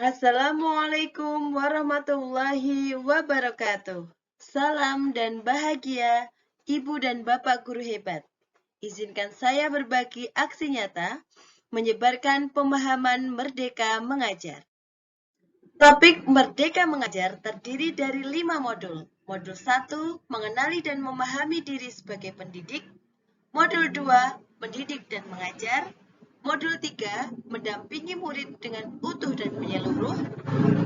Assalamualaikum warahmatullahi wabarakatuh. Salam dan bahagia, Ibu dan Bapak guru hebat. Izinkan saya berbagi aksi nyata, menyebarkan pemahaman Merdeka Mengajar. Topik Merdeka Mengajar terdiri dari 5 modul. Modul 1, mengenali dan memahami diri sebagai pendidik. Modul 2, mendidik dan mengajar. Modul 3, mendampingi murid dengan utuh dan menyeluruh.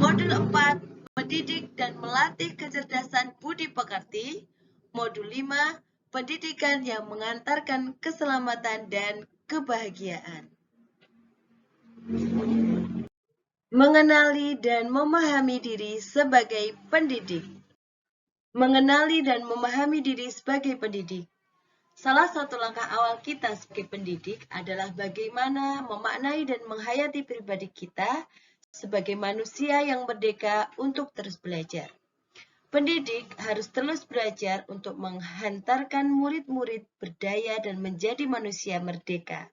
Modul 4, mendidik dan melatih kecerdasan budi pekerti. Modul 5, pendidikan yang mengantarkan keselamatan dan kebahagiaan. Mengenali dan memahami diri sebagai pendidik. Mengenali dan memahami diri sebagai pendidik. Salah satu langkah awal kita sebagai pendidik adalah bagaimana memaknai dan menghayati pribadi kita sebagai manusia yang merdeka untuk terus belajar. Pendidik harus terus belajar untuk menghantarkan murid-murid berdaya dan menjadi manusia merdeka.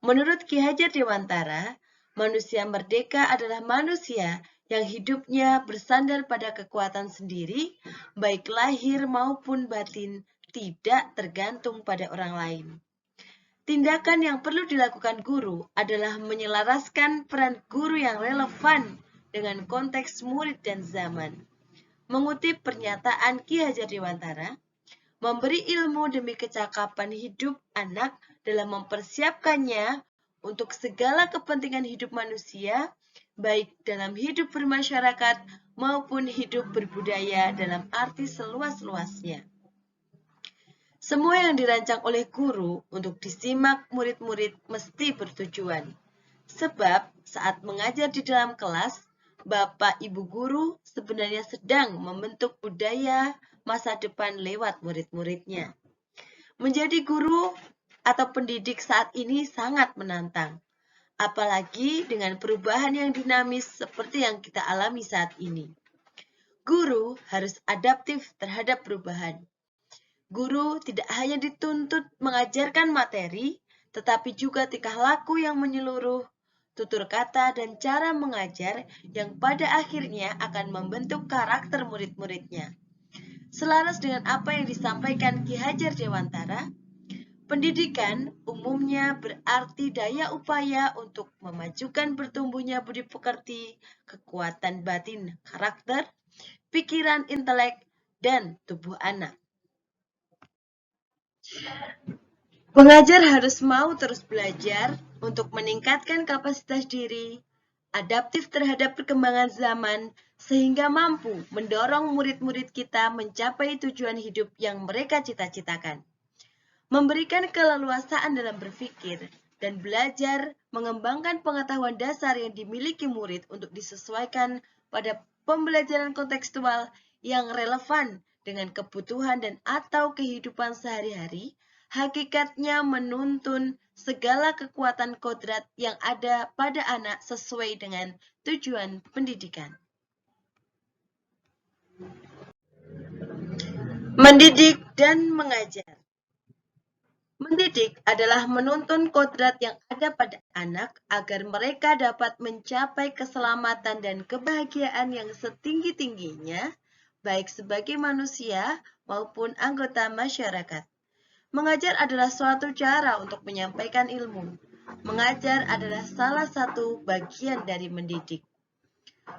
Menurut Ki Hajar Dewantara, manusia merdeka adalah manusia yang hidupnya bersandar pada kekuatan sendiri, baik lahir maupun batin, tidak tergantung pada orang lain. Tindakan yang perlu dilakukan guru adalah menyelaraskan peran guru yang relevan dengan konteks murid dan zaman. Mengutip pernyataan Ki Hajar Dewantara, memberi ilmu demi kecakapan hidup anak dalam mempersiapkannya untuk segala kepentingan hidup manusia, baik dalam hidup bermasyarakat maupun hidup berbudaya dalam arti seluas-luasnya. Semua yang dirancang oleh guru untuk disimak murid-murid mesti bertujuan. Sebab saat mengajar di dalam kelas, Bapak Ibu guru sebenarnya sedang membentuk budaya masa depan lewat murid-muridnya. Menjadi guru atau pendidik saat ini sangat menantang, apalagi dengan perubahan yang dinamis seperti yang kita alami saat ini. Guru harus adaptif terhadap perubahan. Guru tidak hanya dituntut mengajarkan materi, tetapi juga tingkah laku yang menyeluruh, tutur kata dan cara mengajar yang pada akhirnya akan membentuk karakter murid-muridnya. Selaras dengan apa yang disampaikan Ki Hajar Dewantara, pendidikan umumnya berarti daya upaya untuk memajukan bertumbuhnya budi pekerti, kekuatan batin karakter, pikiran intelek, dan tubuh anak. Pengajar harus mau terus belajar untuk meningkatkan kapasitas diri, adaptif terhadap perkembangan zaman, sehingga mampu mendorong murid-murid kita mencapai tujuan hidup yang mereka cita-citakan. Memberikan keleluasaan dalam berpikir dan belajar mengembangkan pengetahuan dasar yang dimiliki murid untuk disesuaikan pada pembelajaran kontekstual yang relevan dengan kebutuhan dan atau kehidupan sehari-hari, hakikatnya menuntun segala kekuatan kodrat yang ada pada anak sesuai dengan tujuan pendidikan. Mendidik dan mengajar. Mendidik adalah menuntun kodrat yang ada pada anak agar mereka dapat mencapai keselamatan dan kebahagiaan yang setinggi-tingginya, baik sebagai manusia maupun anggota masyarakat. Mengajar adalah suatu cara untuk menyampaikan ilmu. Mengajar adalah salah satu bagian dari mendidik.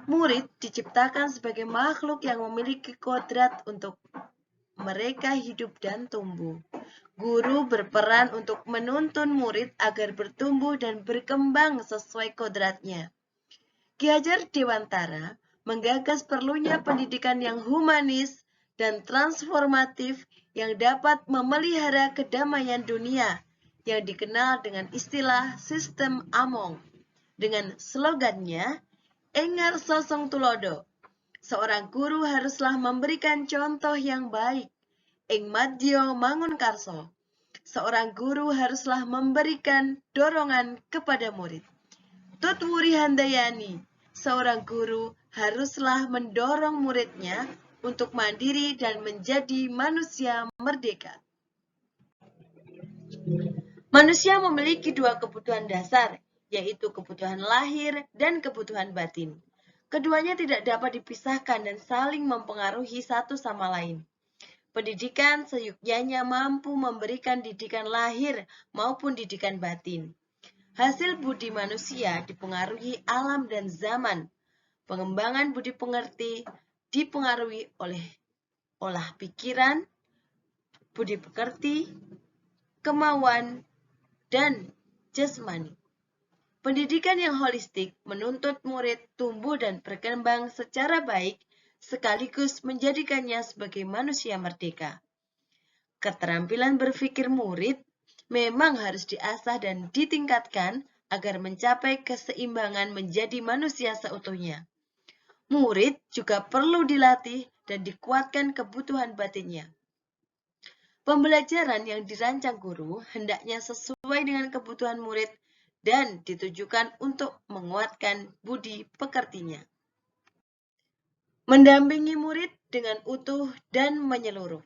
Murid diciptakan sebagai makhluk yang memiliki kodrat untuk mereka hidup dan tumbuh. Guru berperan untuk menuntun murid agar bertumbuh dan berkembang sesuai kodratnya. Ki Hajar Dewantara menggagas perlunya pendidikan yang humanis dan transformatif yang dapat memelihara kedamaian dunia yang dikenal dengan istilah sistem Among. Dengan slogannya, Engar Sosong Tulodo, seorang guru haruslah memberikan contoh yang baik. Ing Madyo Mangun Karso, seorang guru haruslah memberikan dorongan kepada murid. Tutwuri Handayani, seorang guru haruslah mendorong muridnya untuk mandiri dan menjadi manusia merdeka. Manusia memiliki dua kebutuhan dasar, yaitu kebutuhan lahir dan kebutuhan batin. Keduanya tidak dapat dipisahkan dan saling mempengaruhi satu sama lain. Pendidikan seyogyanya mampu memberikan didikan lahir maupun didikan batin. Hasil budi manusia dipengaruhi alam dan zaman. Pengembangan budi pengerti dipengaruhi oleh olah pikiran, budi pekerti, kemauan, dan jasmani. Pendidikan yang holistik menuntut murid tumbuh dan berkembang secara baik sekaligus menjadikannya sebagai manusia merdeka. Keterampilan berpikir murid memang harus diasah dan ditingkatkan agar mencapai keseimbangan menjadi manusia seutuhnya. Murid juga perlu dilatih dan dikuatkan kebutuhan batinnya. Pembelajaran yang dirancang guru hendaknya sesuai dengan kebutuhan murid dan ditujukan untuk menguatkan budi pekertinya. Mendampingi murid dengan utuh dan menyeluruh.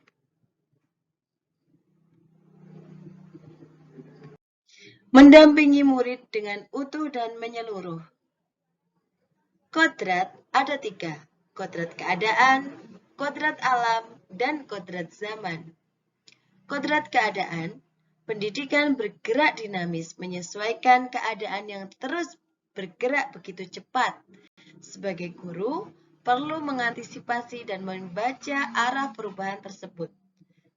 Mendampingi murid dengan utuh dan menyeluruh. Kodrat ada 3, kodrat keadaan, kodrat alam, dan kodrat zaman. Kodrat keadaan, pendidikan bergerak dinamis menyesuaikan keadaan yang terus bergerak begitu cepat. Sebagai guru, perlu mengantisipasi dan membaca arah perubahan tersebut.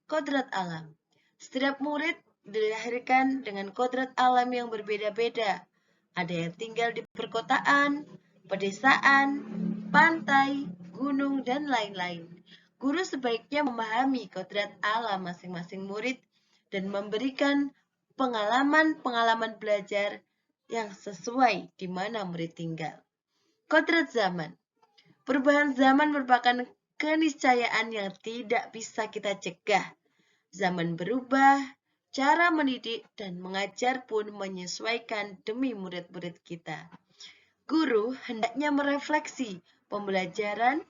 Kodrat alam, setiap murid dilahirkan dengan kodrat alam yang berbeda-beda. Ada yang tinggal di perkotaan, pedesaan, pantai, gunung, dan lain-lain. Guru sebaiknya memahami kodrat alam masing-masing murid dan memberikan pengalaman-pengalaman belajar yang sesuai di mana murid tinggal. Kodrat zaman. Perubahan zaman merupakan keniscayaan yang tidak bisa kita cegah. Zaman berubah, cara mendidik dan mengajar pun menyesuaikan demi murid-murid kita. Guru hendaknya merefleksi pembelajaran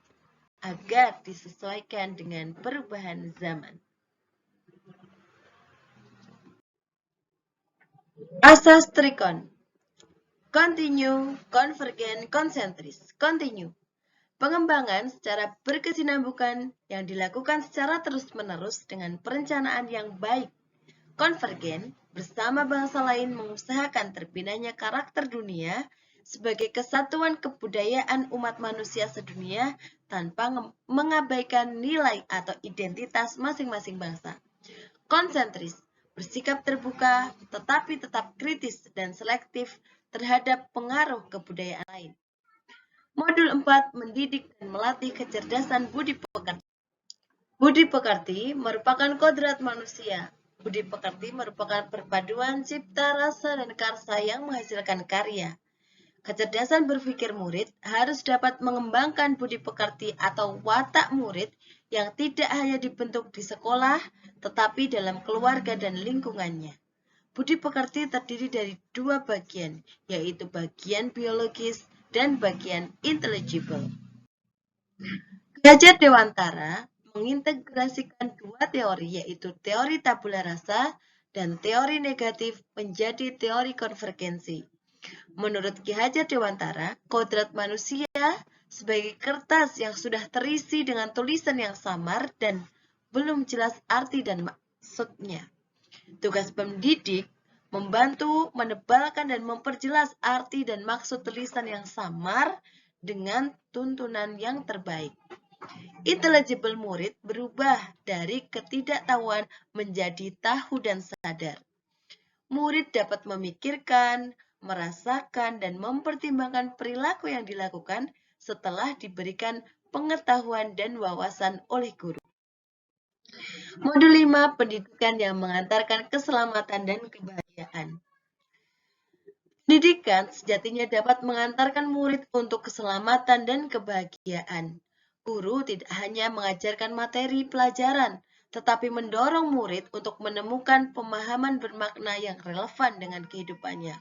agar disesuaikan dengan perubahan zaman. Asas trikon. Continue, convergen, konsentris. Continue. Pengembangan secara berkesinambungan yang dilakukan secara terus-menerus dengan perencanaan yang baik. Konvergen, bersama bangsa lain mengusahakan terbinanya karakter dunia sebagai kesatuan kebudayaan umat manusia sedunia tanpa mengabaikan nilai atau identitas masing-masing bangsa. Konsentris, bersikap terbuka tetapi tetap kritis dan selektif terhadap pengaruh kebudayaan lain. Modul 4, mendidik dan melatih kecerdasan budi pekerti. Budi pekerti merupakan kodrat manusia. Budi pekerti merupakan perpaduan cipta, rasa, dan karsa yang menghasilkan karya. Kecerdasan berpikir murid harus dapat mengembangkan budi pekerti atau watak murid yang tidak hanya dibentuk di sekolah, tetapi dalam keluarga dan lingkungannya. Budi pekerti terdiri dari 2 bagian, yaitu bagian biologis dan bagian intelligible. Ki Hajar Dewantara mengintegrasikan 2 teori, yaitu teori tabula rasa dan teori negatif menjadi teori konvergensi. Menurut Ki Hajar Dewantara, kodrat manusia sebagai kertas yang sudah terisi dengan tulisan yang samar dan belum jelas arti dan maksudnya. Tugas pendidik membantu menebalkan dan memperjelas arti dan maksud tulisan yang samar dengan tuntunan yang terbaik. Intelligible murid berubah dari ketidaktahuan menjadi tahu dan sadar. Murid dapat memikirkan, merasakan, dan mempertimbangkan perilaku yang dilakukan setelah diberikan pengetahuan dan wawasan oleh guru. Modul 5, pendidikan yang mengantarkan keselamatan dan kebahagiaan. Pendidikan sejatinya dapat mengantarkan murid untuk keselamatan dan kebahagiaan. Guru tidak hanya mengajarkan materi pelajaran, tetapi mendorong murid untuk menemukan pemahaman bermakna yang relevan dengan kehidupannya.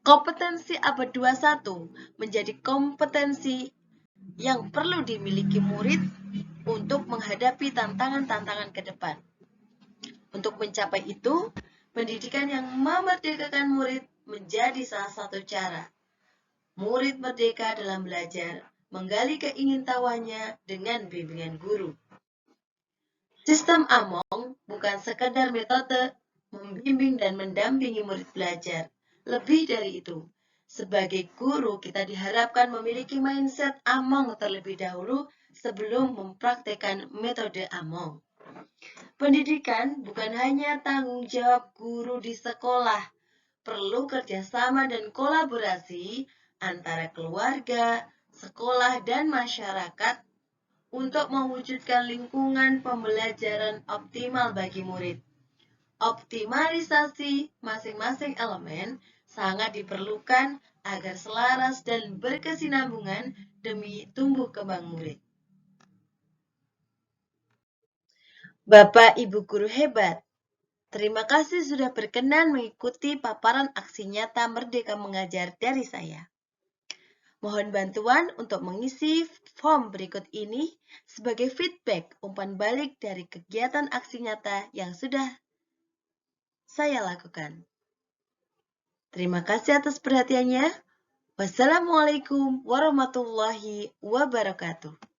Kompetensi abad 21 menjadi kompetensi yang perlu dimiliki murid untuk menghadapi tantangan-tantangan ke depan. Untuk mencapai itu, pendidikan yang memerdekakan murid menjadi salah satu cara murid merdeka dalam belajar, menggali keingintahuannya dengan bimbingan guru. Sistem Among bukan sekadar metode membimbing dan mendampingi murid belajar. Lebih dari itu, sebagai guru kita diharapkan memiliki mindset Among terlebih dahulu sebelum mempraktekkan metode Among. Pendidikan bukan hanya tanggung jawab guru di sekolah, perlu kerjasama dan kolaborasi antara keluarga, sekolah, dan masyarakat untuk mewujudkan lingkungan pembelajaran optimal bagi murid. Optimalisasi masing-masing elemen sangat diperlukan agar selaras dan berkesinambungan demi tumbuh kembang murid. Bapak Ibu guru hebat, terima kasih sudah berkenan mengikuti paparan aksi nyata Merdeka Mengajar dari saya. Mohon bantuan untuk mengisi form berikut ini sebagai feedback umpan balik dari kegiatan aksi nyata yang sudah saya lakukan. Terima kasih atas perhatiannya. Wassalamualaikum warahmatullahi wabarakatuh.